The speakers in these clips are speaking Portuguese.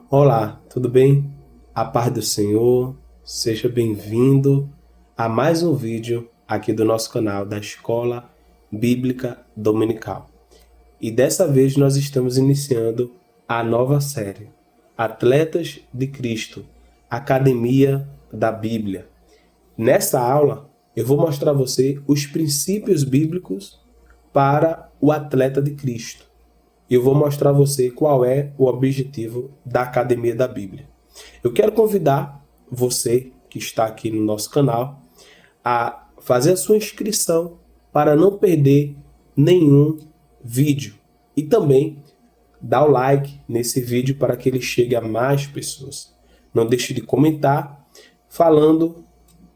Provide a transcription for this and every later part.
Olá, tudo bem? A paz do Senhor, seja bem-vindo a mais um vídeo aqui do nosso canal da Escola Bíblica Dominical. E dessa vez nós estamos iniciando a nova série, Atletas de Cristo, Academia da Bíblia. Nessa aula, eu vou mostrar a você os princípios bíblicos para o atleta de Cristo. Eu vou mostrar a você qual é o objetivo da Academia da Bíblia. Eu quero convidar você que está aqui no nosso canal a fazer a sua inscrição para não perder nenhum vídeo. E também dar o like nesse vídeo para que ele chegue a mais pessoas. Não deixe de comentar falando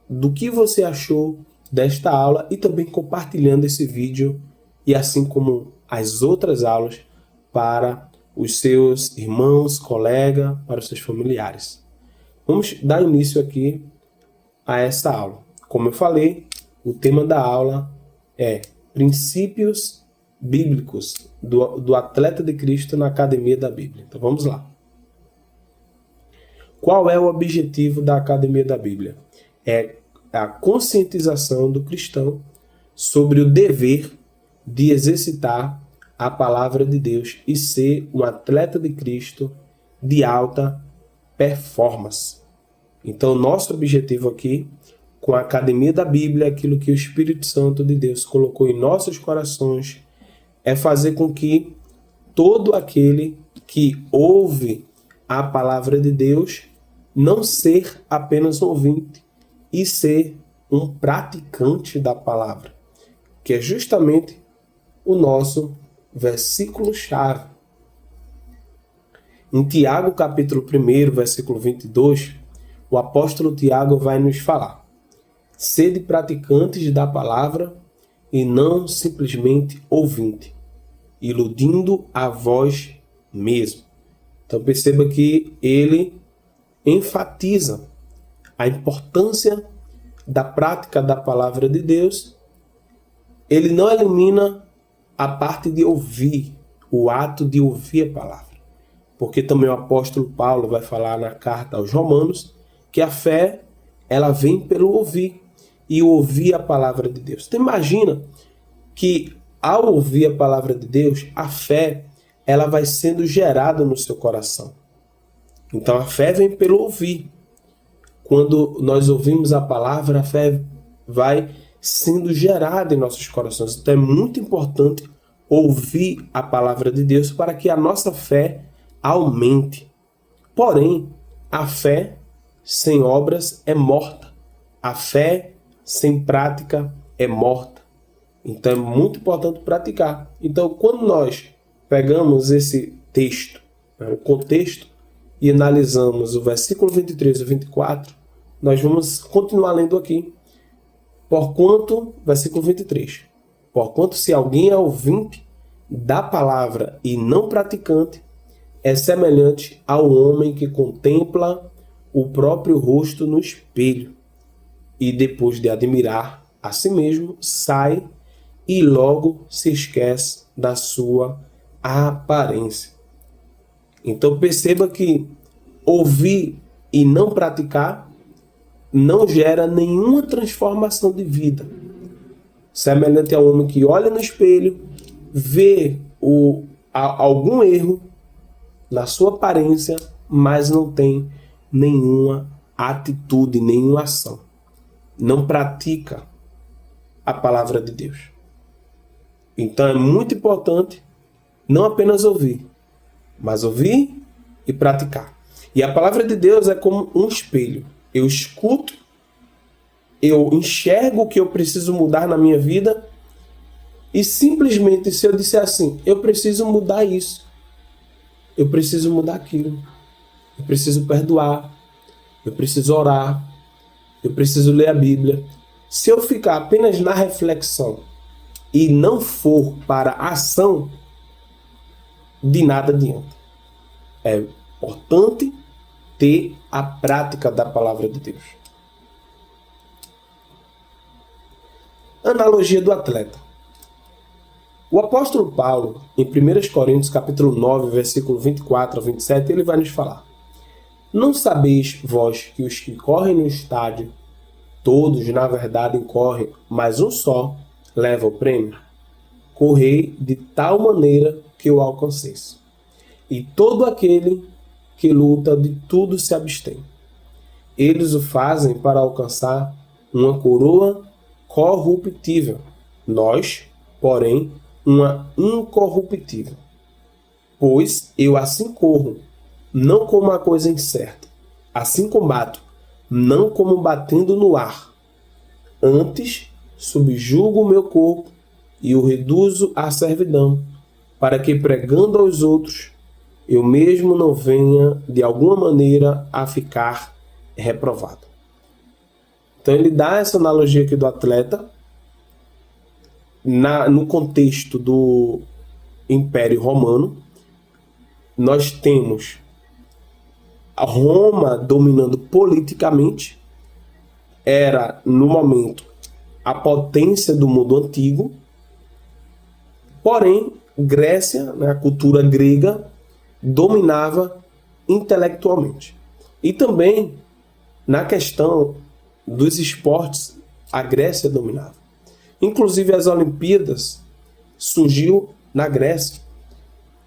do que você achou desta aula e também compartilhando esse vídeo e assim como as outras aulas para os seus irmãos, colegas, para os seus familiares. Vamos dar início aqui a essa aula. Como eu falei, o tema da aula é princípios bíblicos do atleta de Cristo na Academia da Bíblia. Então vamos lá. Qual é o objetivo da Academia da Bíblia? É a conscientização do cristão sobre o dever de exercitar a palavra de Deus e ser um atleta de Cristo de alta performance. Então, nosso objetivo aqui, com a Academia da Bíblia, aquilo que o Espírito Santo de Deus colocou em nossos corações, é fazer com que todo aquele que ouve a palavra de Deus não ser apenas um ouvinte, e ser um praticante da palavra, que é justamente o nosso versículo-chave. Em Tiago, capítulo 1, versículo 22, o apóstolo Tiago vai nos falar: sede praticantes da palavra e não simplesmente ouvinte, iludindo a vós mesmo. Então perceba que ele enfatiza a importância da prática da palavra de Deus. Ele não elimina a parte de ouvir, o ato de ouvir a palavra. Porque também o apóstolo Paulo vai falar na carta aos Romanos que a fé, ela vem pelo ouvir, e ouvir a palavra de Deus. Então imagina que ao ouvir a palavra de Deus, a fé, ela vai sendo gerada no seu coração. Então a fé vem pelo ouvir. Quando nós ouvimos a palavra, a fé vai sendo gerada em nossos corações. Então é muito importante ouvir a palavra de Deus para que a nossa fé aumente. Porém, a fé sem obras é morta. A fé sem prática é morta. Então é muito importante praticar. Então quando nós pegamos esse texto, o contexto, e analisamos o versículo 23 e 24, nós vamos continuar lendo aqui. Porquanto, versículo 23. Porquanto se alguém é ouvinte da palavra e não praticante, é semelhante ao homem que contempla o próprio rosto no espelho e depois de admirar a si mesmo, sai e logo se esquece da sua aparência. Então perceba que ouvir e não praticar não gera nenhuma transformação de vida. Semelhante ao homem que olha no espelho, vê algum erro na sua aparência, mas não tem nenhuma atitude, nenhuma ação. Não pratica a palavra de Deus. Então é muito importante não apenas ouvir, mas ouvir e praticar. E a palavra de Deus é como um espelho. Eu escuto, eu enxergo o que eu preciso mudar na minha vida e simplesmente se eu disser assim, eu preciso mudar isso, eu preciso mudar aquilo, eu preciso perdoar, eu preciso orar, eu preciso ler a Bíblia. Se eu ficar apenas na reflexão e não for para a ação, de nada adianta. É importante ter a prática da palavra de Deus. Analogia do atleta. O apóstolo Paulo, em 1 Coríntios capítulo 9, versículo 24 a 27, ele vai nos falar: Não sabeis vós que os que correm no estádio, todos na verdade correm, mas um só leva o prêmio? Correi de tal maneira que o alcanceis. E todo aquele que luta de tudo se abstém. Eles o fazem para alcançar uma coroa corruptível. Nós, porém, uma incorruptível. Pois eu assim corro, não como uma coisa incerta. Assim combato, não como batendo no ar. Antes, subjugo o meu corpo e o reduzo à servidão, para que, pregando aos outros, eu mesmo não venha, de alguma maneira, a ficar reprovado. Então ele dá essa analogia aqui do atleta no contexto do Império Romano. Nós temos a Roma dominando politicamente, era no momento a potência do mundo antigo, porém Grécia, a cultura grega, dominava intelectualmente. E também na questão dos esportes, a Grécia dominava. Inclusive as Olimpíadas surgiu na Grécia.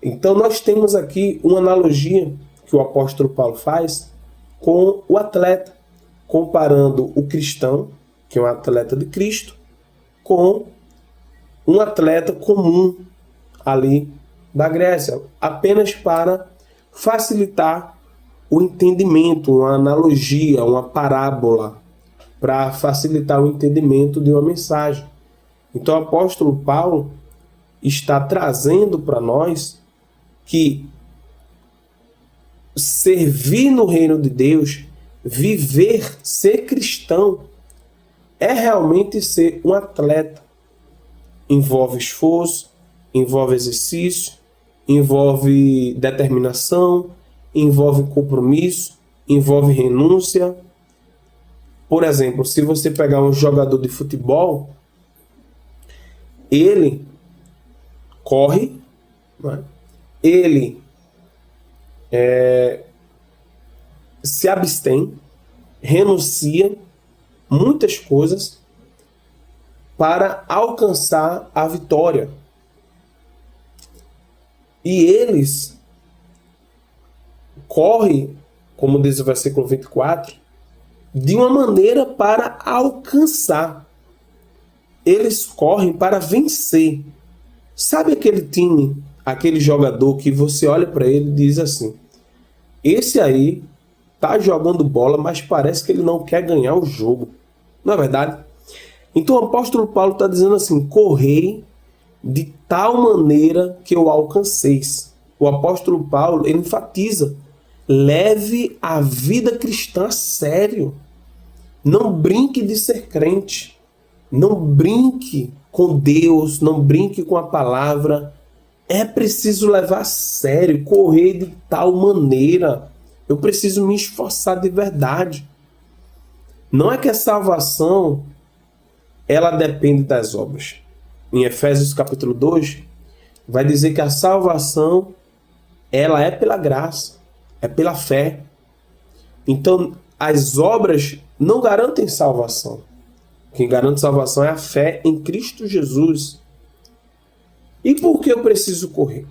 Então nós temos aqui uma analogia que o apóstolo Paulo faz com o atleta, comparando o cristão, que é um atleta de Cristo, com um atleta comum ali da Grécia, apenas para facilitar o entendimento, uma analogia, uma parábola, para facilitar o entendimento de uma mensagem. Então o apóstolo Paulo está trazendo para nós que servir no reino de Deus, viver, ser cristão, é realmente ser um atleta. Envolve esforço, envolve exercício, envolve determinação, envolve compromisso, envolve renúncia. Por exemplo, se você pegar um jogador de futebol, ele corre, né? Ele se abstém, renuncia muitas coisas para alcançar a vitória. E eles correm, como diz o versículo 24, de uma maneira para alcançar. Eles correm para vencer. Sabe aquele time, aquele jogador que você olha para ele e diz assim: esse aí tá jogando bola, mas parece que ele não quer ganhar o jogo. Não é verdade? Então o apóstolo Paulo está dizendo assim: correi de tal maneira que eu alcanceis. O apóstolo Paulo, ele enfatiza: leve a vida cristã a sério. Não brinque de ser crente. Não brinque com Deus, não brinque com a palavra. É preciso levar a sério, correr de tal maneira. Eu preciso me esforçar de verdade. Não é que a salvação ela depende das obras. Em Efésios capítulo 2, vai dizer que a salvação ela é pela graça, é pela fé. Então, as obras não garantem salvação. Quem garante salvação é a fé em Cristo Jesus. E por que eu preciso correr?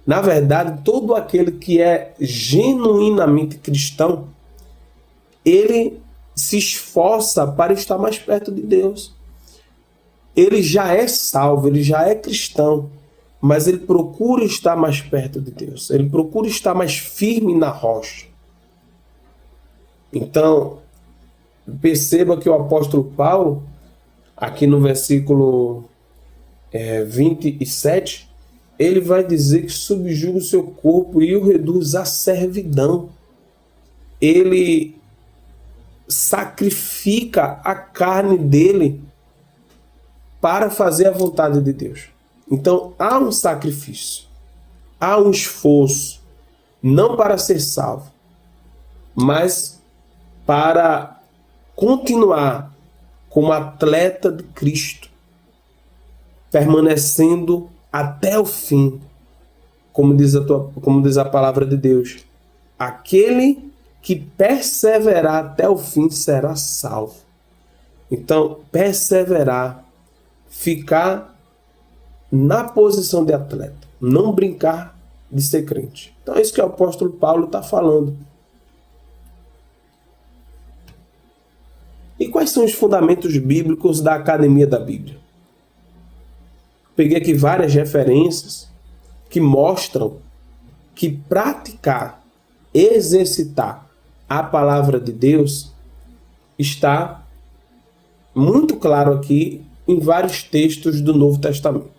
Na verdade, todo aquele que é genuinamente cristão, ele se esforça para estar mais perto de Deus. Ele já é salvo, ele já é cristão, mas ele procura estar mais perto de Deus. Ele procura estar mais firme na rocha. Então, perceba que o apóstolo Paulo, aqui no versículo 27, ele vai dizer que subjuga o seu corpo e o reduz à servidão. Ele sacrifica a carne dele para fazer a vontade de Deus. Então há um sacrifício, há um esforço, não para ser salvo, mas para continuar como atleta de Cristo, permanecendo até o fim, como diz a palavra de Deus. Aquele que perseverar até o fim será salvo. Então, perseverar, ficar na posição de atleta, não brincar de ser crente. Então é isso que o apóstolo Paulo está falando. E quais são os fundamentos bíblicos da Academia da Bíblia? Peguei aqui várias referências que mostram que praticar, exercitar a palavra de Deus está muito claro aqui em vários textos do Novo Testamento.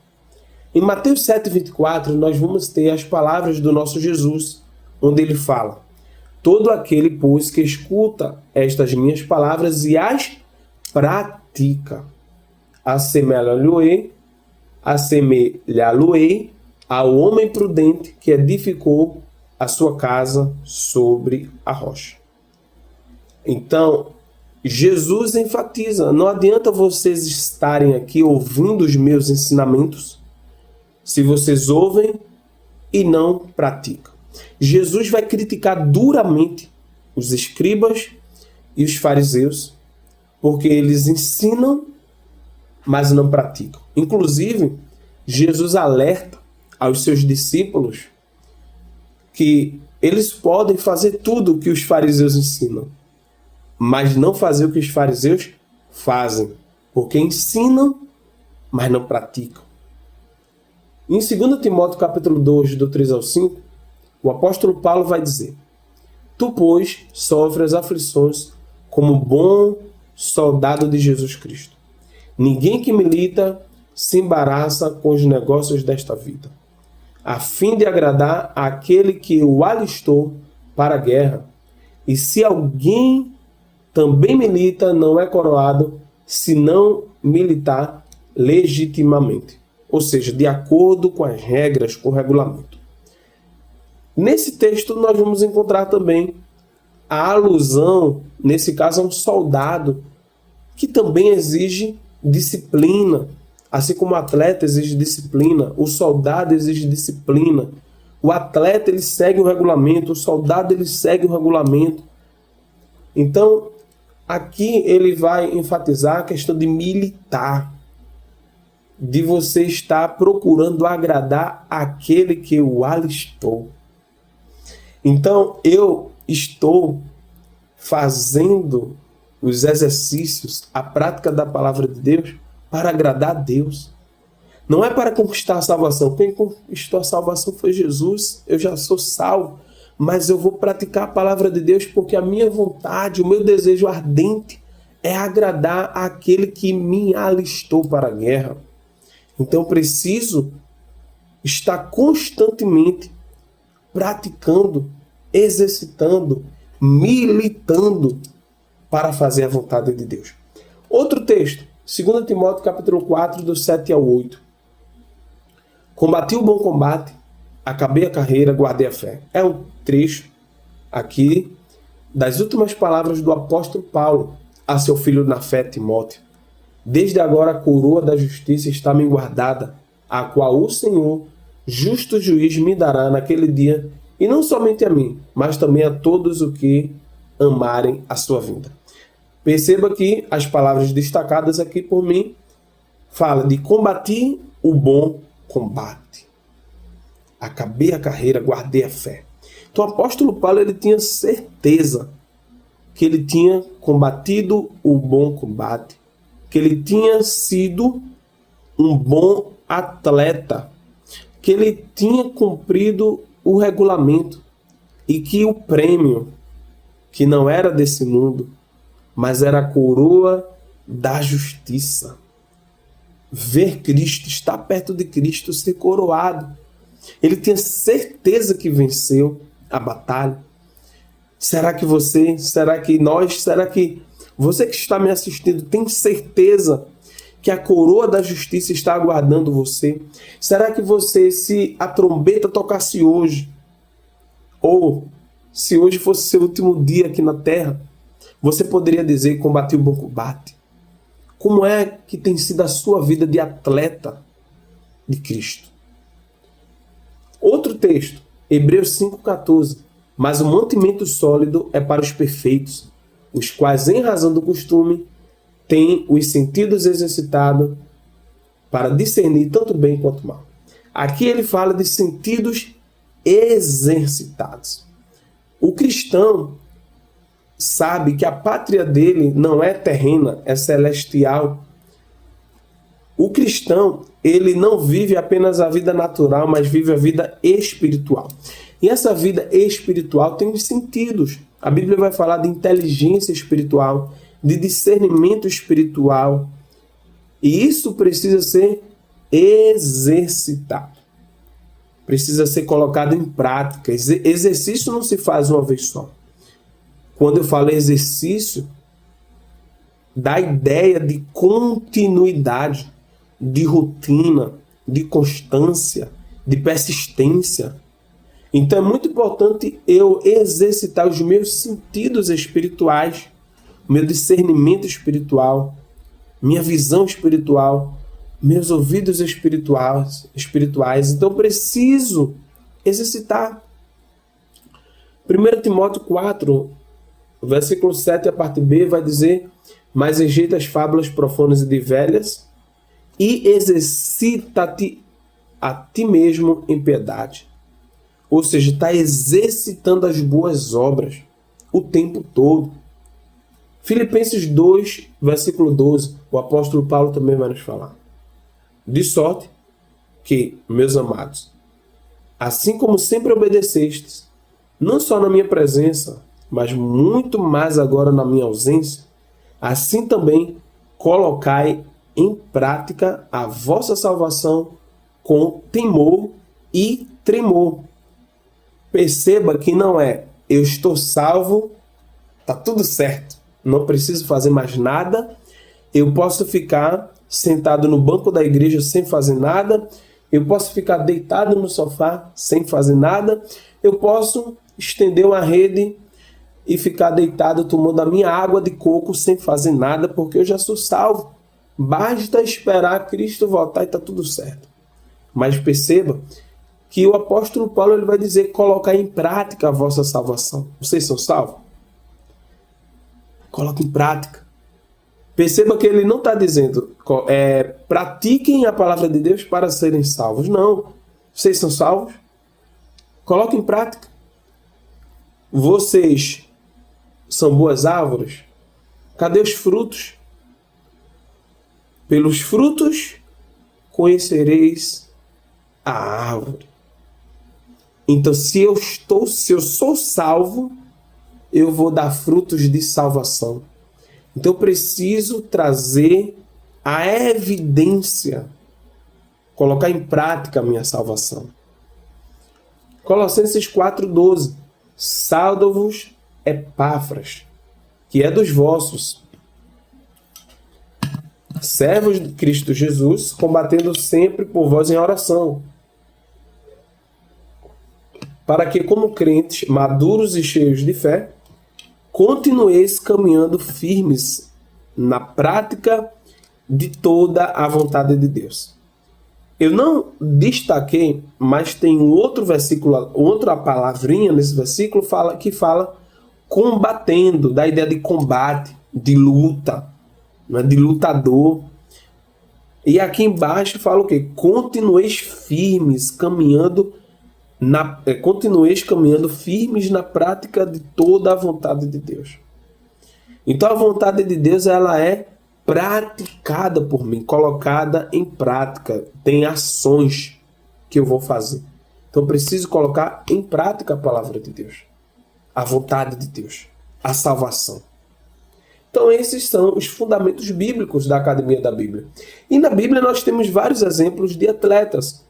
Em Mateus 7,24, nós vamos ter as palavras do nosso Jesus, onde ele fala: todo aquele, pois, que escuta estas minhas palavras e as pratica, assemelhá-lo-ei ao homem prudente que edificou a sua casa sobre a rocha. Então, Jesus enfatiza: não adianta vocês estarem aqui ouvindo os meus ensinamentos se vocês ouvem e não praticam. Jesus vai criticar duramente os escribas e os fariseus, porque eles ensinam, mas não praticam. Inclusive, Jesus alerta aos seus discípulos que eles podem fazer tudo o que os fariseus ensinam, mas não fazer o que os fariseus fazem, porque ensinam, mas não praticam. Em 2 Timóteo capítulo 2, do 3 ao 5, o apóstolo Paulo vai dizer: tu, pois, sofres aflições como bom soldado de Jesus Cristo. Ninguém que milita se embaraça com os negócios desta vida, a fim de agradar àquele que o alistou para a guerra. E se alguém também milita, não é coroado, se não militar legitimamente. Ou seja, de acordo com as regras, com o regulamento. Nesse texto nós vamos encontrar também a alusão, nesse caso, a um soldado que também exige disciplina. Assim como o atleta exige disciplina, o soldado exige disciplina. O atleta ele segue o regulamento, o soldado ele segue o regulamento. Então, aqui ele vai enfatizar a questão de militar, de você estar procurando agradar aquele que o alistou. Então, eu estou fazendo os exercícios, a prática da palavra de Deus, para agradar a Deus. Não é para conquistar a salvação. Quem conquistou a salvação foi Jesus. Eu já sou salvo. Mas eu vou praticar a palavra de Deus porque a minha vontade, o meu desejo ardente é agradar aquele que me alistou para a guerra. Então eu preciso estar constantemente praticando, exercitando, militando para fazer a vontade de Deus. Outro texto, 2 Timóteo capítulo 4, do 7 ao 8. Combati o bom combate, acabei a carreira, guardei a fé. É um trecho aqui das últimas palavras do apóstolo Paulo a seu filho na fé, Timóteo. Desde agora a coroa da justiça está me guardada, a qual o Senhor, justo juiz, me dará naquele dia, e não somente a mim, mas também a todos os que amarem a sua vinda. Perceba que as palavras destacadas aqui por mim falam de combater o bom combate. Acabei a carreira, guardei a fé. Então o apóstolo Paulo ele tinha certeza que ele tinha combatido o bom combate, que ele tinha sido um bom atleta, que ele tinha cumprido o regulamento e que o prêmio, que não era desse mundo, mas era a coroa da justiça. Ver Cristo, estar perto de Cristo, ser coroado. Ele tinha certeza que venceu a batalha. Será que você, será que nós, será que você que está me assistindo tem certeza que a coroa da justiça está aguardando você? Será que você, se a trombeta tocasse hoje, ou se hoje fosse seu último dia aqui na terra, você poderia dizer: combati o bom combate? Como é que tem sido a sua vida de atleta de Cristo? Outro texto, Hebreus 5,14. mas o mantimento sólido é para os perfeitos, os quais, em razão do costume, têm os sentidos exercitados para discernir tanto bem quanto mal. Aqui ele fala de sentidos exercitados. O cristão sabe que a pátria dele não é terrena, é celestial. O cristão, ele não vive apenas a vida natural, mas vive a vida espiritual. E essa vida espiritual tem sentidos. A Bíblia vai falar de inteligência espiritual, de discernimento espiritual. E isso precisa ser exercitado. Precisa ser colocado em prática. Exercício não se faz uma vez só. Quando eu falo exercício, dá ideia de continuidade, de rotina, de constância, de persistência. Então é muito importante eu exercitar os meus sentidos espirituais, meu discernimento espiritual, minha visão espiritual, meus ouvidos espirituais. Então preciso exercitar. 1 Timóteo 4, versículo 7, a parte B, vai dizer: mas rejeita as fábulas profanas e de velhas e exercita-te a ti mesmo em piedade. Ou seja, está exercitando as boas obras o tempo todo. Filipenses 2, versículo 12, o apóstolo Paulo também vai nos falar. De sorte que, meus amados, assim como sempre obedecestes, não só na minha presença, mas muito mais agora na minha ausência, assim também colocai em prática a vossa salvação com temor e tremor. Perceba que não é eu estou salvo, está tudo certo, não preciso fazer mais nada, eu posso ficar sentado no banco da igreja sem fazer nada, eu posso ficar deitado no sofá sem fazer nada, eu posso estender uma rede e ficar deitado tomando a minha água de coco sem fazer nada, porque eu já sou salvo. Basta esperar Cristo voltar e está tudo certo. Mas perceba que o apóstolo Paulo ele vai dizer: colocar em prática a vossa salvação. Vocês são salvos? Coloque em prática. Perceba que ele não está dizendo pratiquem a palavra de Deus para serem salvos. Não. Vocês são salvos? Coloque em prática. Vocês são boas árvores? Cadê os frutos? Pelos frutos conhecereis a árvore. Então, se eu sou salvo, eu vou dar frutos de salvação. Então, eu preciso trazer a evidência, colocar em prática a minha salvação. Colossenses 4,12. Saldo-vos Epáfras, que é dos vossos, servos de Cristo Jesus, combatendo sempre por vós em oração, para que, como crentes maduros e cheios de fé, continueis caminhando firmes na prática de toda a vontade de Deus. Eu não destaquei, mas tem um outro versículo, outra palavrinha nesse versículo que fala combatendo, da ideia de combate, de luta, né, de lutador. E aqui embaixo fala o quê? Continueis firmes, continueis caminhando firmes na prática de toda a vontade de Deus. Então a vontade de Deus ela é praticada por mim, colocada em prática. Tem ações que eu vou fazer. Então eu preciso colocar em prática a palavra de Deus, a vontade de Deus, a salvação. Então esses são os fundamentos bíblicos da Academia da Bíblia. E na Bíblia nós temos vários exemplos de atletas.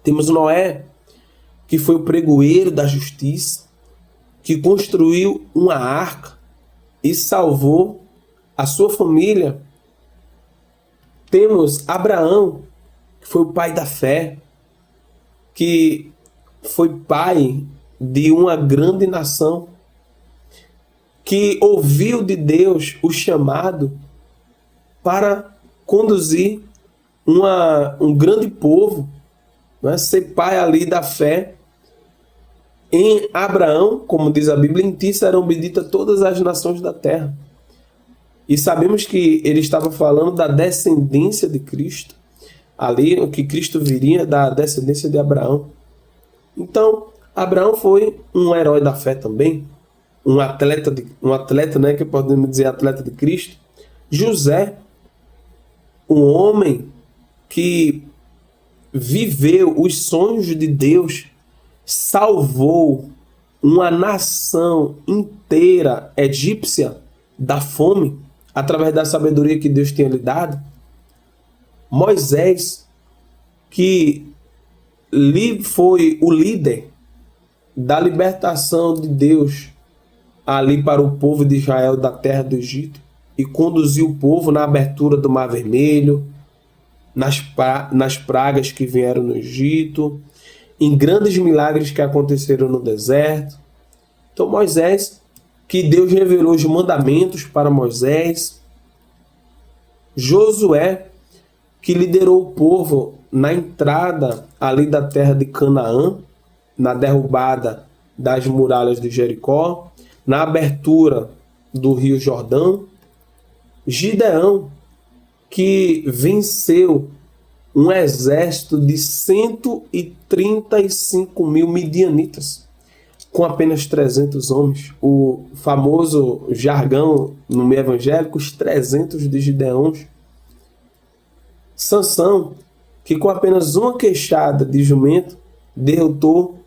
Temos Noé, que foi o pregoeiro da justiça, que construiu uma arca e salvou a sua família. Temos Abraão, que foi o pai da fé, que foi pai de uma grande nação, que ouviu de Deus o chamado para conduzir um grande povo, né? Ser pai ali da fé. Em Abraão, como diz a Bíblia, em ti serão benditas todas as nações da terra. E sabemos que ele estava falando da descendência de Cristo. Ali, o que Cristo viria da descendência de Abraão. Então, Abraão foi um herói da fé também. Um atleta, né, que podemos dizer atleta de Cristo. José, um homem que viveu os sonhos de Deus, salvou uma nação inteira egípcia da fome, através da sabedoria que Deus tinha lhe dado. Moisés, que foi o líder da libertação de Deus ali para o povo de Israel da terra do Egito, e conduziu o povo na abertura do Mar Vermelho, nas pragas que vieram no Egito, em grandes milagres que aconteceram no deserto. Então Moisés, que Deus revelou os mandamentos para Moisés. Josué, que liderou o povo na entrada ali da terra de Canaã, na derrubada das muralhas de Jericó, na abertura do Rio Jordão. Gideão, que venceu um exército de 135 mil midianitas, com apenas 300 homens. O famoso jargão no meio evangélico, os 300 de Gideões. Sansão, que com apenas uma queixada de jumento derrotou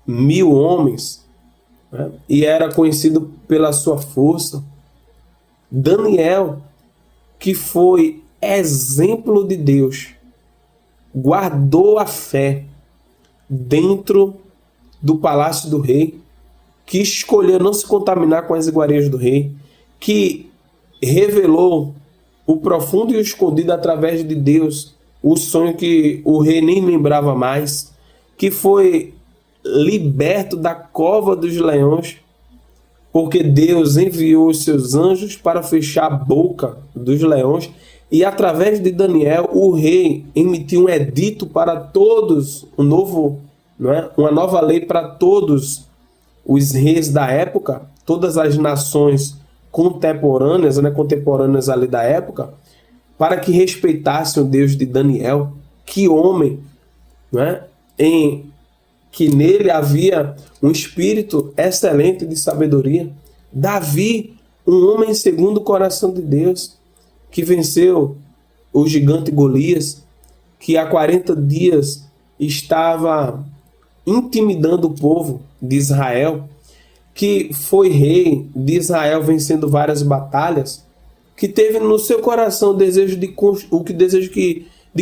1000 homens, né? E era conhecido pela sua força. Daniel, que foi exemplo de Deus, guardou a fé dentro do palácio do rei, que escolheu não se contaminar com as iguarias do rei, que revelou o profundo e o escondido através de Deus, o sonho que o rei nem lembrava mais, que foi liberto da cova dos leões, porque Deus enviou os seus anjos para fechar a boca dos leões, e através de Daniel o rei emitiu um edito para todos, uma nova lei para todos os reis da época, todas as nações contemporâneas ali da época, para que respeitassem o Deus de Daniel. Que homem, que nele havia um espírito excelente de sabedoria. Davi, um homem segundo o coração de Deus, que venceu o gigante Golias, que há 40 dias estava intimidando o povo de Israel, que foi rei de Israel vencendo várias batalhas, que teve no seu coração o desejo de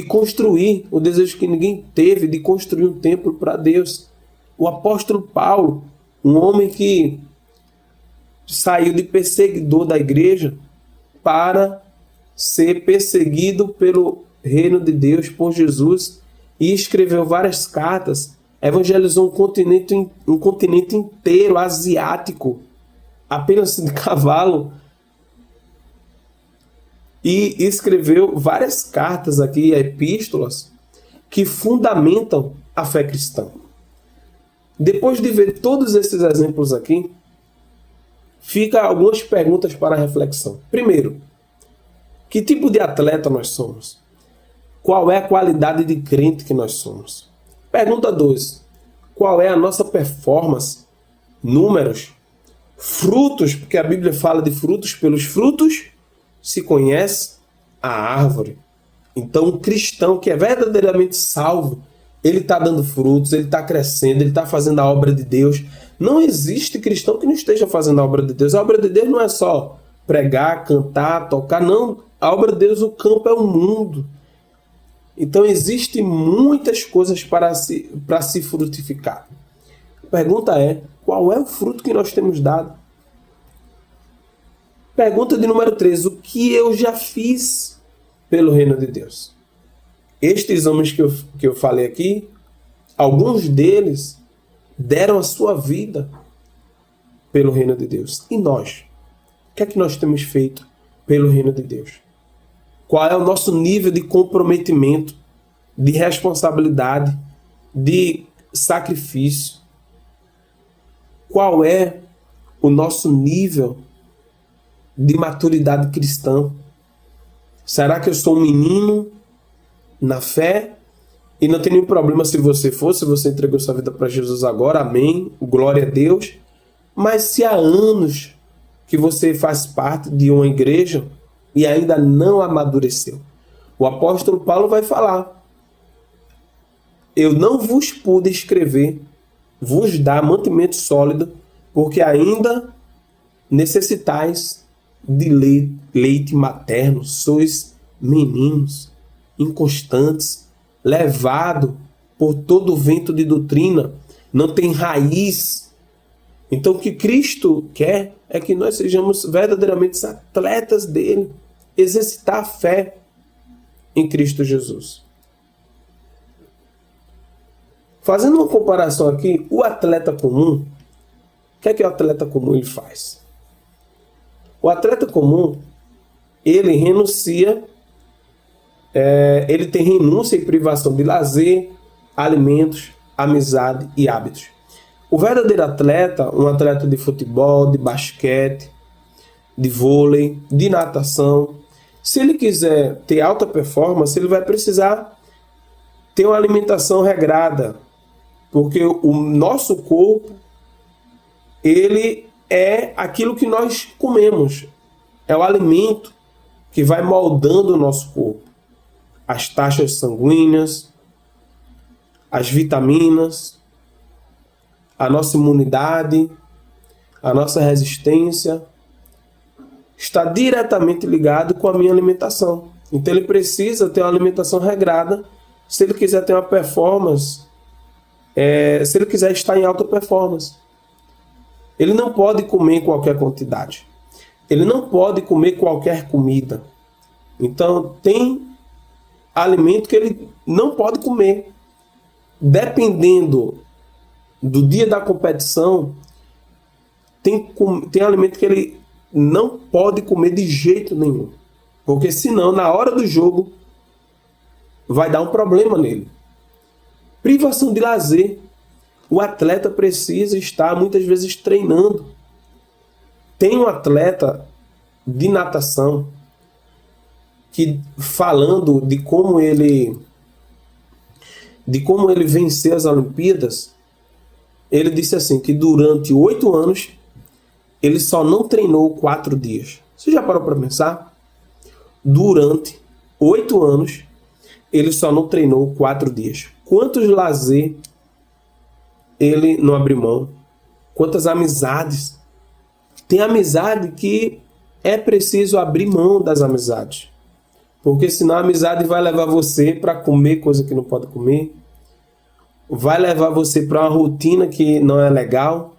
construir, o desejo que ninguém teve, de construir um templo para Deus. O apóstolo Paulo, um homem que saiu de perseguidor da igreja para ser perseguido pelo reino de Deus, por Jesus, e escreveu várias cartas, evangelizou um continente inteiro, asiático, apenas de cavalo, e escreveu várias cartas aqui, epístolas, que fundamentam a fé cristã. Depois de ver todos esses exemplos aqui, fica algumas perguntas para reflexão. Primeiro, que tipo de atleta nós somos? Qual é a qualidade de crente que nós somos? Pergunta 2. Qual é a nossa performance? Números? Frutos, porque a Bíblia fala de frutos, pelos frutos se conhece a árvore. Então, o cristão que é verdadeiramente salvo, ele está dando frutos, ele está crescendo, ele está fazendo a obra de Deus. Não existe cristão que não esteja fazendo a obra de Deus. A obra de Deus não é só pregar, cantar, tocar, não. A obra de Deus, o campo é o mundo. Então, existem muitas coisas para se frutificar. A pergunta é, qual é o fruto que nós temos dado? Pergunta de número 3. O que eu já fiz pelo reino de Deus? Estes homens que eu falei aqui, alguns deles deram a sua vida pelo reino de Deus. E nós? O que é que nós temos feito pelo reino de Deus? Qual é o nosso nível de comprometimento, de responsabilidade, de sacrifício? qual é o nosso nível de maturidade cristã. Será que eu sou um menino na fé? E não tem nenhum problema se você for, se você entregou sua vida para Jesus agora, amém, glória a Deus. Mas se há anos que você faz parte de uma igreja e ainda não amadureceu, o apóstolo Paulo vai falar: eu não vos pude escrever, vos dar mantimento sólido, porque ainda necessitais de leite materno, sois meninos, inconstantes, levado por todo o vento de doutrina, não tem raiz. Então o que Cristo quer é que nós sejamos verdadeiramente atletas dele, exercitar a fé em Cristo Jesus. Fazendo uma comparação aqui, o atleta comum, o que é o atleta comum ele faz? O atleta comum, ele renuncia, ele tem renúncia e privação de lazer, alimentos, amizade e hábitos. O verdadeiro atleta, um atleta de futebol, de basquete, de vôlei, de natação, se ele quiser ter alta performance, ele vai precisar ter uma alimentação regrada, porque o nosso corpo, ele é aquilo que nós comemos, é o alimento que vai moldando o nosso corpo. As taxas sanguíneas, as vitaminas, a nossa imunidade, a nossa resistência, está diretamente ligado com a minha alimentação. Então ele precisa ter uma alimentação regrada se ele quiser ter uma performance, se ele quiser estar em alta performance. Ele não pode comer em qualquer quantidade. Ele não pode comer qualquer comida. Então tem alimento que ele não pode comer. Dependendo do dia da competição, tem alimento que ele não pode comer de jeito nenhum. Porque senão, na hora do jogo, vai dar um problema nele. Privação de lazer. O atleta precisa estar muitas vezes treinando. Tem um atleta de natação que, falando de como ele venceu as Olimpíadas, ele disse assim, que durante 8 anos ele só não treinou 4 dias. Você já parou para pensar? Durante 8 anos ele só não treinou 4 dias. Quantos lazer ele não abriu mão? Quantas amizades? Tem amizade que é preciso abrir mão das amizades. Porque senão a amizade vai levar você para comer coisa que não pode comer. Vai levar você para uma rotina que não é legal.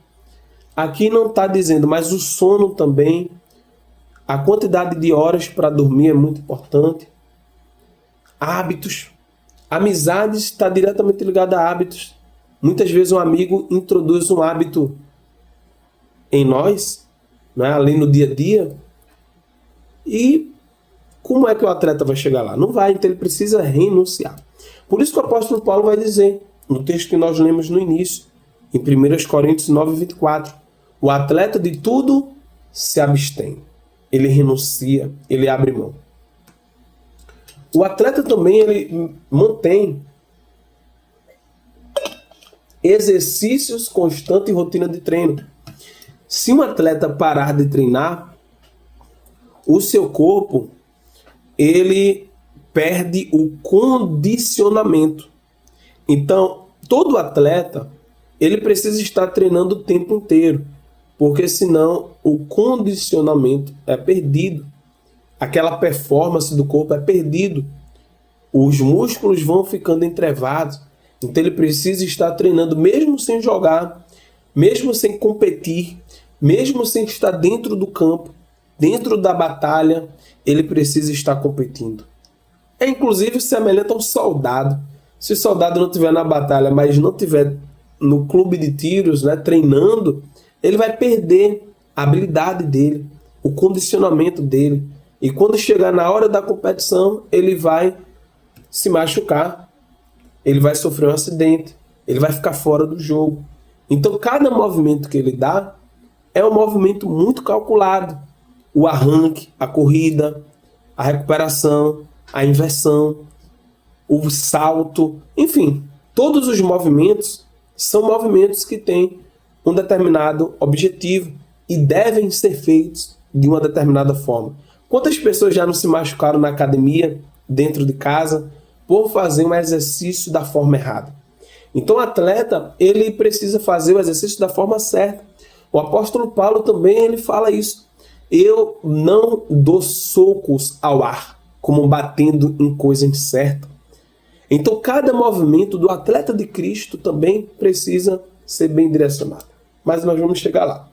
Aqui não está dizendo, mas o sono também. A quantidade de horas para dormir é muito importante. Hábitos. Amizade está diretamente ligada a hábitos. Muitas vezes um amigo introduz um hábito em nós, né, ali no dia a dia. E como é que o atleta vai chegar lá? Não vai, então ele precisa renunciar. Por isso que o apóstolo Paulo vai dizer, no texto que nós lemos no início, em 1 Coríntios 9, 24, o atleta de tudo se abstém. Ele renuncia, ele abre mão. O atleta também ele mantém exercícios constantes e rotina de treino. Se um atleta parar de treinar, o seu corpo ele perde o condicionamento. Então, todo atleta ele precisa estar treinando o tempo inteiro, porque senão o condicionamento é perdido. Aquela performance do corpo é perdido. Os músculos vão ficando entrevados. Então ele precisa estar treinando mesmo sem jogar, mesmo sem competir, mesmo sem estar dentro do campo, dentro da batalha, ele precisa estar competindo. É inclusive semelhante a um soldado. Se o soldado não estiver na batalha, mas não estiver no clube de tiros, né, treinando, ele vai perder a habilidade dele, o condicionamento dele. E quando chegar na hora da competição, ele vai se machucar, ele vai sofrer um acidente, ele vai ficar fora do jogo. Então, cada movimento que ele dá é um movimento muito calculado. O arranque, a corrida, a recuperação, a inversão, o salto, enfim, todos os movimentos são movimentos que têm um determinado objetivo e devem ser feitos de uma determinada forma. Quantas pessoas já não se machucaram na academia, dentro de casa, por fazer um exercício da forma errada? Então o atleta, ele precisa fazer o exercício da forma certa. O apóstolo Paulo também ele fala isso. Eu não dou socos ao ar, como batendo em coisa incerta. Então cada movimento do atleta de Cristo também precisa ser bem direcionado. Mas nós vamos chegar lá.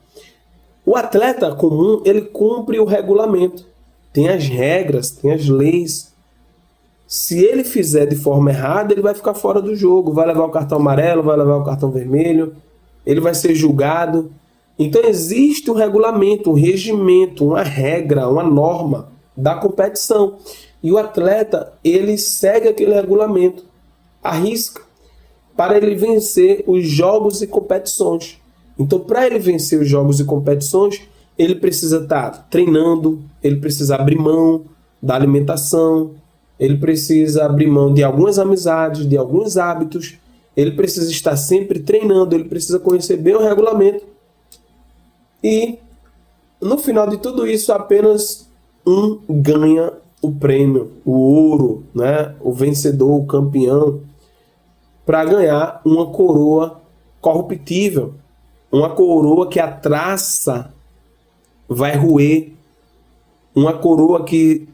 O atleta comum, ele cumpre o regulamento. Tem as regras, tem as leis. Se ele fizer de forma errada, ele vai ficar fora do jogo. Vai levar o cartão amarelo, vai levar o cartão vermelho. Ele vai ser julgado. Então existe um regulamento, um regimento, uma regra, uma norma da competição. E o atleta, ele segue aquele regulamento, arrisca, para ele vencer os jogos e competições. Então, para ele vencer os jogos e competições, ele precisa estar treinando, ele precisa abrir mão da alimentação, ele precisa abrir mão de algumas amizades, de alguns hábitos, ele precisa estar sempre treinando, ele precisa conhecer bem o regulamento. E, no final de tudo isso, apenas um ganha o prêmio, o ouro, né? O vencedor, o campeão, para ganhar uma coroa corruptível, uma coroa que a traça vai roer, uma coroa que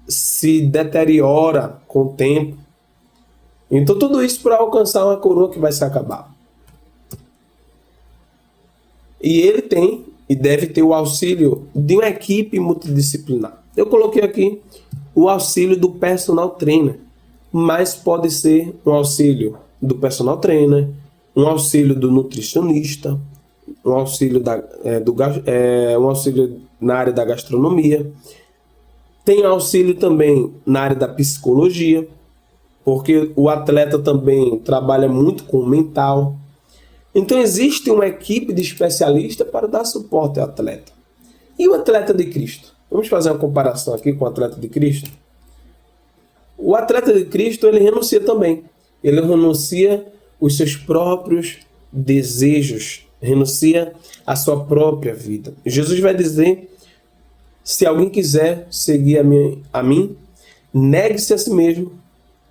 se deteriora com o tempo. Então tudo isso para alcançar uma coroa que vai se acabar. E ele tem e deve ter o auxílio de uma equipe multidisciplinar. Eu coloquei aqui o auxílio do personal trainer, mas pode ser um auxílio do personal trainer, um auxílio do nutricionista, um auxílio, um auxílio na área da gastronomia. Tem auxílio também na área da psicologia, porque o atleta também trabalha muito com o mental. Então existe uma equipe de especialistas para dar suporte ao atleta. E o atleta de Cristo? Vamos fazer uma comparação aqui com o atleta de Cristo? O atleta de Cristo, ele renuncia também. Ele renuncia os seus próprios desejos, renuncia a sua própria vida. Jesus vai dizer, se alguém quiser seguir a mim, negue-se a si mesmo,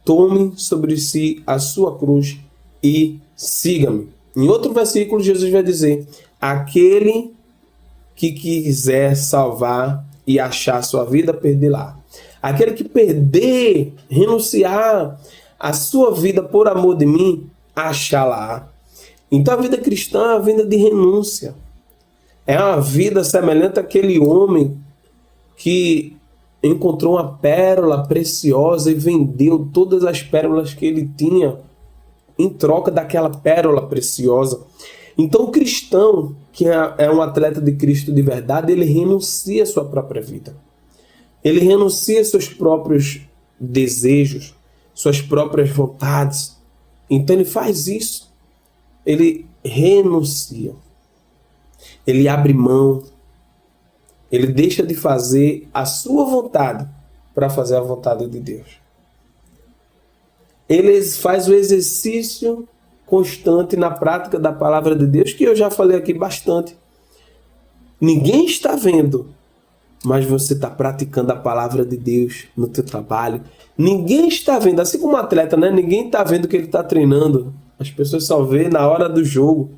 tome sobre si a sua cruz e siga-me. Em outro versículo, Jesus vai dizer, aquele que quiser salvar e achar sua vida, perdê-la. Aquele que perder, renunciar a sua vida por amor de mim, achá-la. Então a vida cristã é uma vida de renúncia. É uma vida semelhante àquele homem que encontrou uma pérola preciosa e vendeu todas as pérolas que ele tinha em troca daquela pérola preciosa. Então o cristão, que é um atleta de Cristo de verdade, ele renuncia a sua própria vida. Ele renuncia seus próprios desejos, suas próprias vontades. Então ele faz isso. Ele renuncia. Ele abre mão. Ele deixa de fazer a sua vontade para fazer a vontade de Deus. Ele faz o exercício constante na prática da palavra de Deus, que eu já falei aqui bastante. Ninguém está vendo, mas você está praticando a palavra de Deus no teu trabalho. Ninguém está vendo, assim como um atleta, né? Ninguém está vendo que ele está treinando. As pessoas só vê na hora do jogo,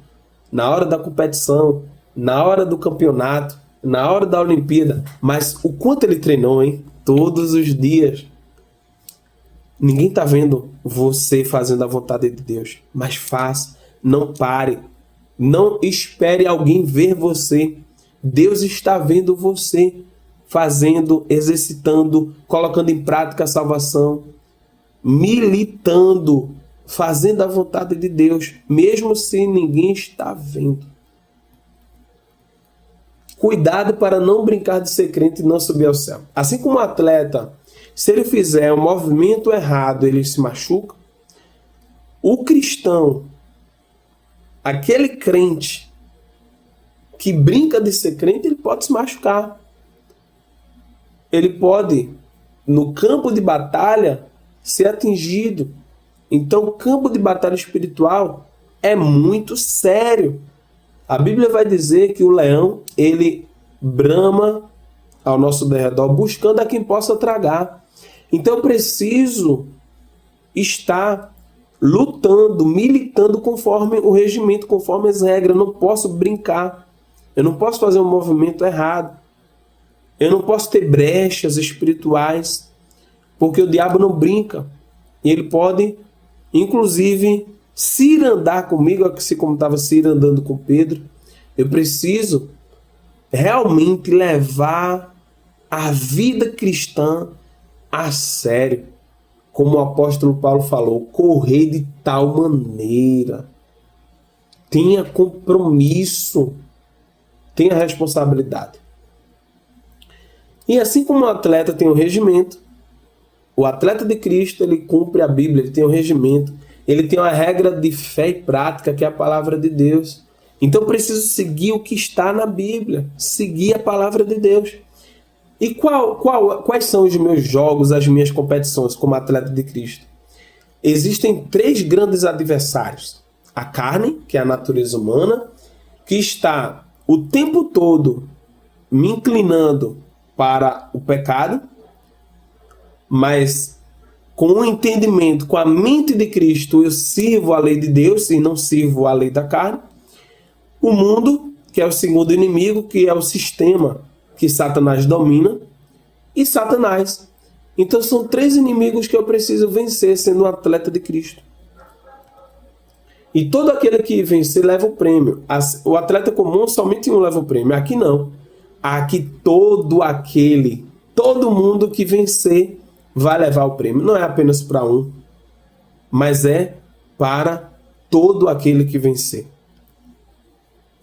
na hora da competição, na hora do campeonato, na hora da Olimpíada. Mas o quanto ele treinou, hein? Todos os dias. Ninguém está vendo você fazendo a vontade de Deus. Mas faça, não pare. Não espere alguém ver você. Deus está vendo você fazendo, exercitando, colocando em prática a salvação, militando, fazendo a vontade de Deus, mesmo se ninguém está vendo. Cuidado para não brincar de ser crente e não subir ao céu. Assim como um atleta, se ele fizer um movimento errado, ele se machuca. O cristão, aquele crente que brinca de ser crente, ele pode se machucar. Ele pode, no campo de batalha, ser atingido. Então, o campo de batalha espiritual é muito sério. A Bíblia vai dizer que o leão, ele brama ao nosso derredor, buscando a quem possa tragar. Então, eu preciso estar lutando, militando conforme o regimento, conforme as regras. Eu não posso brincar. Eu não posso fazer um movimento errado. Eu não posso ter brechas espirituais, porque o diabo não brinca. E ele pode, inclusive, se ir andar comigo, assim como estava se ir andando com Pedro. Eu preciso realmente levar a vida cristã a sério. Como o apóstolo Paulo falou, correr de tal maneira. Tenha compromisso, tenha responsabilidade. E assim como o atleta tem um regimento, o atleta de Cristo, ele cumpre a Bíblia, ele tem um regimento, ele tem uma regra de fé e prática, que é a palavra de Deus. Então eu preciso seguir o que está na Bíblia, seguir a palavra de Deus. E quais são os meus jogos, as minhas competições como atleta de Cristo? Existem 3 grandes adversários. A carne, que é a natureza humana, que está o tempo todo me inclinando para o pecado, mas com o entendimento, com a mente de Cristo, eu sirvo a lei de Deus e não sirvo a lei da carne. O mundo, que é o segundo inimigo, que é o sistema que Satanás domina, e Satanás. Então são 3 inimigos que eu preciso vencer sendo um atleta de Cristo. E todo aquele que vencer leva o prêmio. O atleta comum, somente um leva o prêmio. Aqui não. Aqui todo mundo que vencer vai levar o prêmio. Não é apenas para um, mas é para todo aquele que vencer.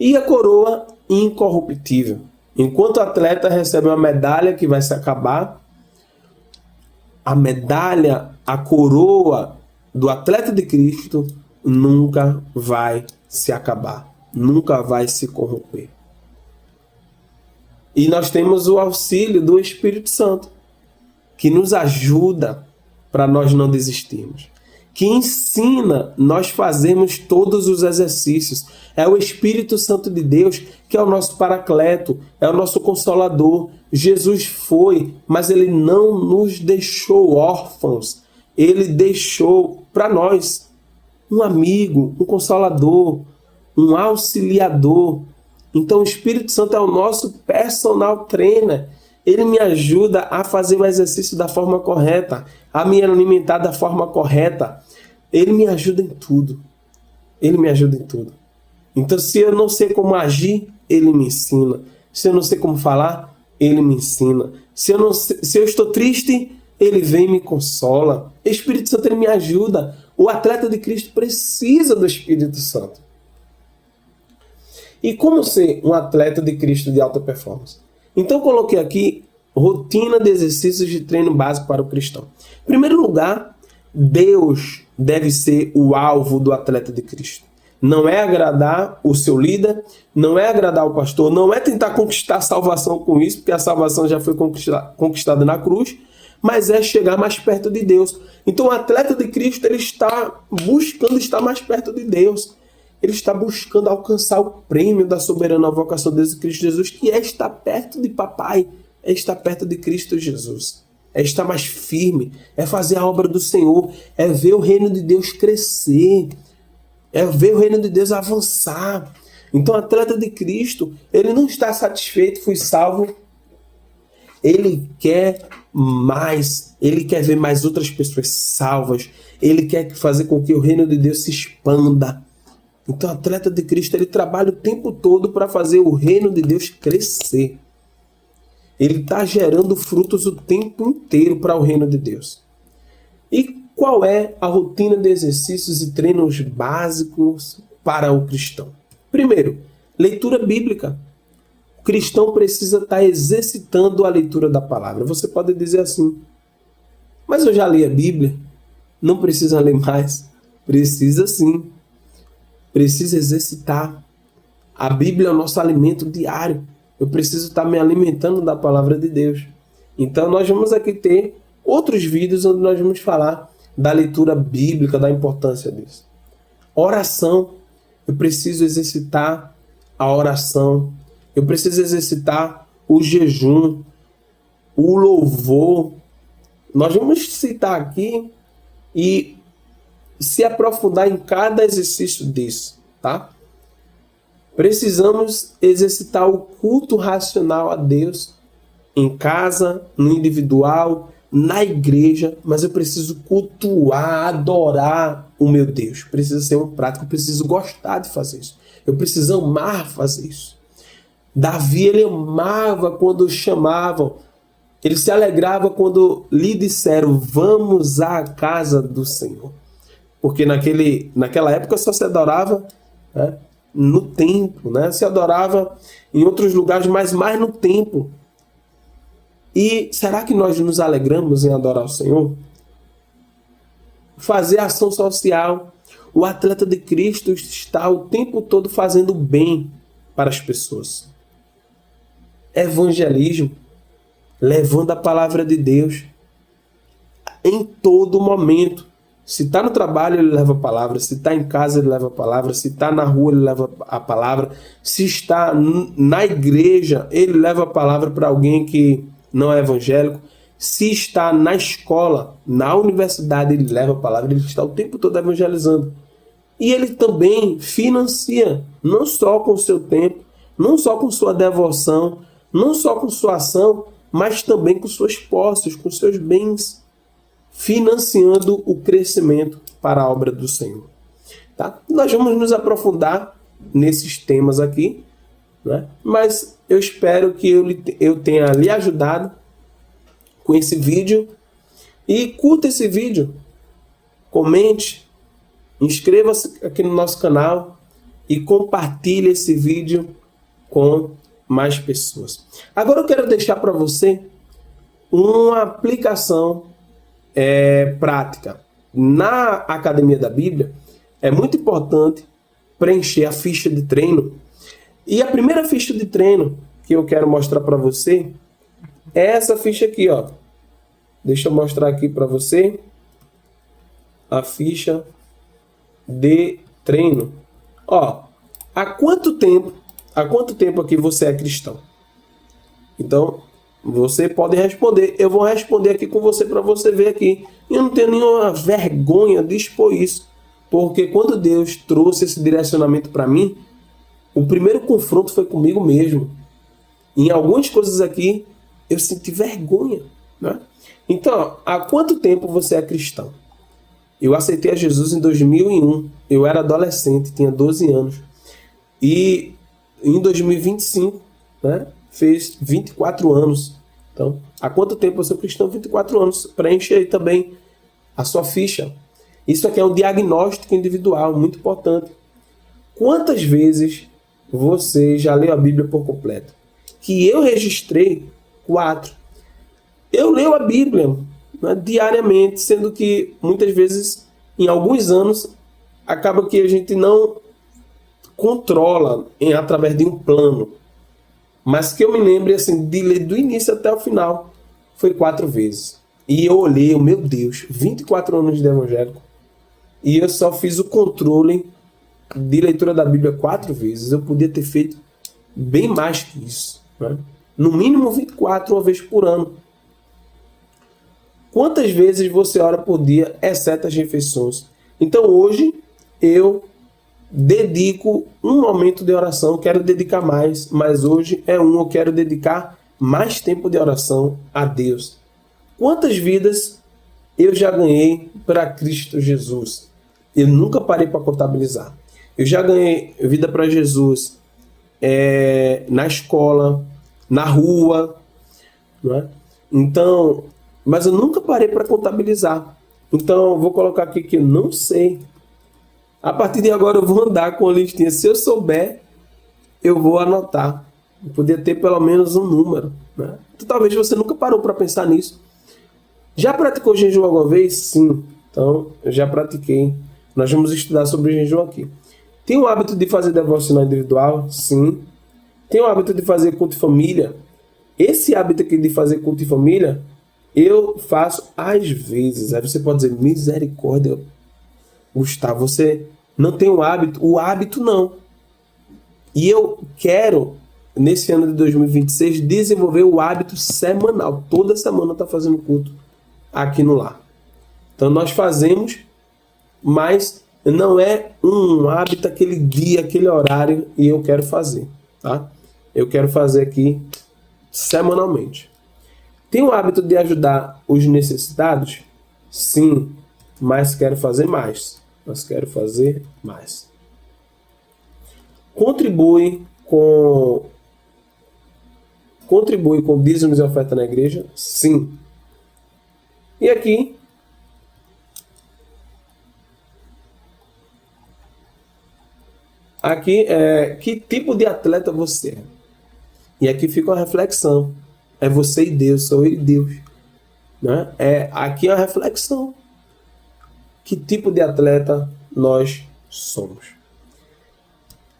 E a coroa incorruptível. Enquanto o atleta recebe uma medalha que vai se acabar, a medalha, a coroa do atleta de Cristo nunca vai se acabar, nunca vai se corromper. E nós temos o auxílio do Espírito Santo, que nos ajuda para nós não desistirmos, que ensina nós fazermos todos os exercícios. É o Espírito Santo de Deus que é o nosso paracleto, é o nosso consolador. Jesus foi, mas ele não nos deixou órfãos. Ele deixou para nós um amigo, um consolador, um auxiliador. Então o Espírito Santo é o nosso personal trainer. Ele me ajuda a fazer o exercício da forma correta, a me alimentar da forma correta. Ele me ajuda em tudo. Ele me ajuda em tudo. Então, se eu não sei como agir, ele me ensina. Se eu não sei como falar, ele me ensina. Se eu estou triste, ele vem e me consola. O Espírito Santo, ele me ajuda. O atleta de Cristo precisa do Espírito Santo. E como ser um atleta de Cristo de alta performance? Então, eu coloquei aqui rotina de exercícios de treino básico para o cristão. Em primeiro lugar, Deus deve ser o alvo do atleta de Cristo. Não é agradar o seu líder, não é agradar o pastor, não é tentar conquistar a salvação com isso, porque a salvação já foi conquistada na cruz, mas é chegar mais perto de Deus. Então o atleta de Cristo, ele está buscando estar mais perto de Deus. Ele está buscando alcançar o prêmio da soberana vocação de Cristo Jesus, que é estar perto de papai, é estar perto de Cristo Jesus. É estar mais firme, é fazer a obra do Senhor, é ver o reino de Deus crescer, é ver o reino de Deus avançar. Então o atleta de Cristo, ele não está satisfeito, fui salvo. Ele quer mais, ele quer ver mais outras pessoas salvas, ele quer fazer com que o reino de Deus se expanda. Então o atleta de Cristo, ele trabalha o tempo todo para fazer o reino de Deus crescer. Ele está gerando frutos o tempo inteiro para o reino de Deus. E qual é a rotina de exercícios e treinos básicos para o cristão? Primeiro, leitura bíblica. O cristão precisa estar exercitando a leitura da palavra. Você pode dizer assim, mas eu já li a Bíblia, não precisa ler mais. Precisa sim. precisa exercitar. A Bíblia é o nosso alimento diário. Eu preciso estar me alimentando da palavra de Deus. Então nós vamos aqui ter outros vídeos onde nós vamos falar da leitura bíblica, da importância disso. Oração. Eu preciso exercitar a oração. Eu preciso exercitar o jejum, o louvor. Nós vamos citar aqui e se aprofundar em cada exercício disso, tá? Precisamos exercitar o culto racional a Deus em casa, no individual, na igreja, mas eu preciso cultuar, adorar o meu Deus. Precisa ser um prático, eu preciso gostar de fazer isso. Eu preciso amar fazer isso. Davi, ele amava quando chamavam, ele se alegrava quando lhe disseram, vamos à casa do Senhor. Porque naquela época só se adorava, né, no templo, né? Se adorava em outros lugares, mas mais no templo. E será que nós nos alegramos em adorar o Senhor? Fazer ação social. O atleta de Cristo está o tempo todo fazendo bem para as pessoas. Evangelismo, levando a palavra de Deus em todo momento. Se está no trabalho, ele leva a palavra. Se está em casa, ele leva a palavra. Se está na rua, ele leva a palavra. Se está na igreja, ele leva a palavra para alguém que não é evangélico. Se está na escola, na universidade, ele leva a palavra. Ele está o tempo todo evangelizando. E ele também financia, não só com o seu tempo, não só com sua devoção, não só com sua ação, mas também com suas posses, com seus bens, financiando o crescimento para a obra do Senhor. Tá? Nós vamos nos aprofundar nesses temas aqui, né? Mas eu espero que eu tenha lhe ajudado com esse vídeo. E curta esse vídeo, comente, inscreva-se aqui no nosso canal e compartilhe esse vídeo com mais pessoas. Agora eu quero deixar para você uma aplicação prática. Na Academia da Bíblia, é muito importante preencher a ficha de treino. E a primeira ficha de treino que eu quero mostrar para você é essa ficha aqui, ó. Deixa eu mostrar aqui para você a ficha de treino. Ó, há quanto tempo aqui você é cristão? Então, você pode responder. Eu vou responder aqui com você para você ver aqui. E eu não tenho nenhuma vergonha de expor isso. Porque quando Deus trouxe esse direcionamento para mim, o primeiro confronto foi comigo mesmo. Em algumas coisas aqui, eu senti vergonha, né? Então, há quanto tempo você é cristão? Eu aceitei a Jesus em 2001. Eu era adolescente, tinha 12 anos. E em 2025, né, fez 24 anos. Então, há quanto tempo você é cristão? 24 anos. Preenche aí também a sua ficha. Isso aqui é um diagnóstico individual, muito importante. Quantas vezes você já leu a Bíblia por completo? Que eu registrei 4. Eu leio a Bíblia, né, diariamente, sendo que muitas vezes, em alguns anos, acaba que a gente não controla através de um plano. Mas que eu me lembre assim, de ler do início até o final, foi 4 vezes. E eu olhei, meu Deus, 24 anos de evangélico, e eu só fiz o controle de leitura da Bíblia 4 vezes. Eu podia ter feito bem mais que isso, né? No mínimo 24, uma vez por ano. Quantas vezes você ora por dia, exceto as refeições? Então hoje eu dedico um momento de oração, quero dedicar mais, mas hoje eu quero dedicar mais tempo de oração a Deus. Quantas vidas eu já ganhei para Cristo Jesus? Eu nunca parei para contabilizar. Eu já ganhei vida para Jesus na escola, na rua, não é? Então, mas eu nunca parei para contabilizar. Então, eu vou colocar aqui que eu não sei. A partir de agora, eu vou andar com a listinha. Se eu souber, eu vou anotar. Eu podia ter pelo menos um número, né? Então, talvez você nunca parou para pensar nisso. Já praticou jejum alguma vez? Sim. Então, eu já pratiquei. Nós vamos estudar sobre jejum aqui. Tem o hábito de fazer devocional individual? Sim. Tem o hábito de fazer culto de família? Esse hábito aqui de fazer culto de família, eu faço às vezes. Aí você pode dizer, misericórdia, Gustavo, você não tem o hábito não. E eu quero, nesse ano de 2026, desenvolver o hábito semanal. Toda semana está fazendo culto aqui no lar. Então nós fazemos, mas não é um hábito aquele dia, aquele horário, e eu quero fazer, tá? Eu quero fazer aqui semanalmente. Tem o hábito de ajudar os necessitados? Sim, mas quero fazer mais. Contribui com dízimos e oferta na igreja? Sim. E aqui, que tipo de atleta você é? E aqui fica uma reflexão. É você e Deus, sou eu e Deus. Né? Aqui é uma reflexão. Que tipo de atleta nós somos?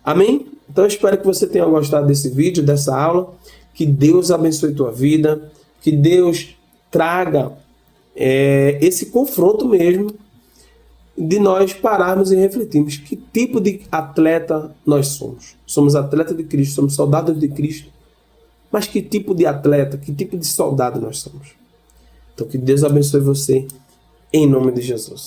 Amém? Então eu espero que você tenha gostado desse vídeo, dessa aula. Que Deus abençoe tua vida. Que Deus traga esse confronto mesmo de nós pararmos e refletirmos que tipo de atleta nós somos. Somos atletas de Cristo, somos soldados de Cristo. Mas que tipo de atleta, que tipo de soldado nós somos? Então que Deus abençoe você em nome de Jesus.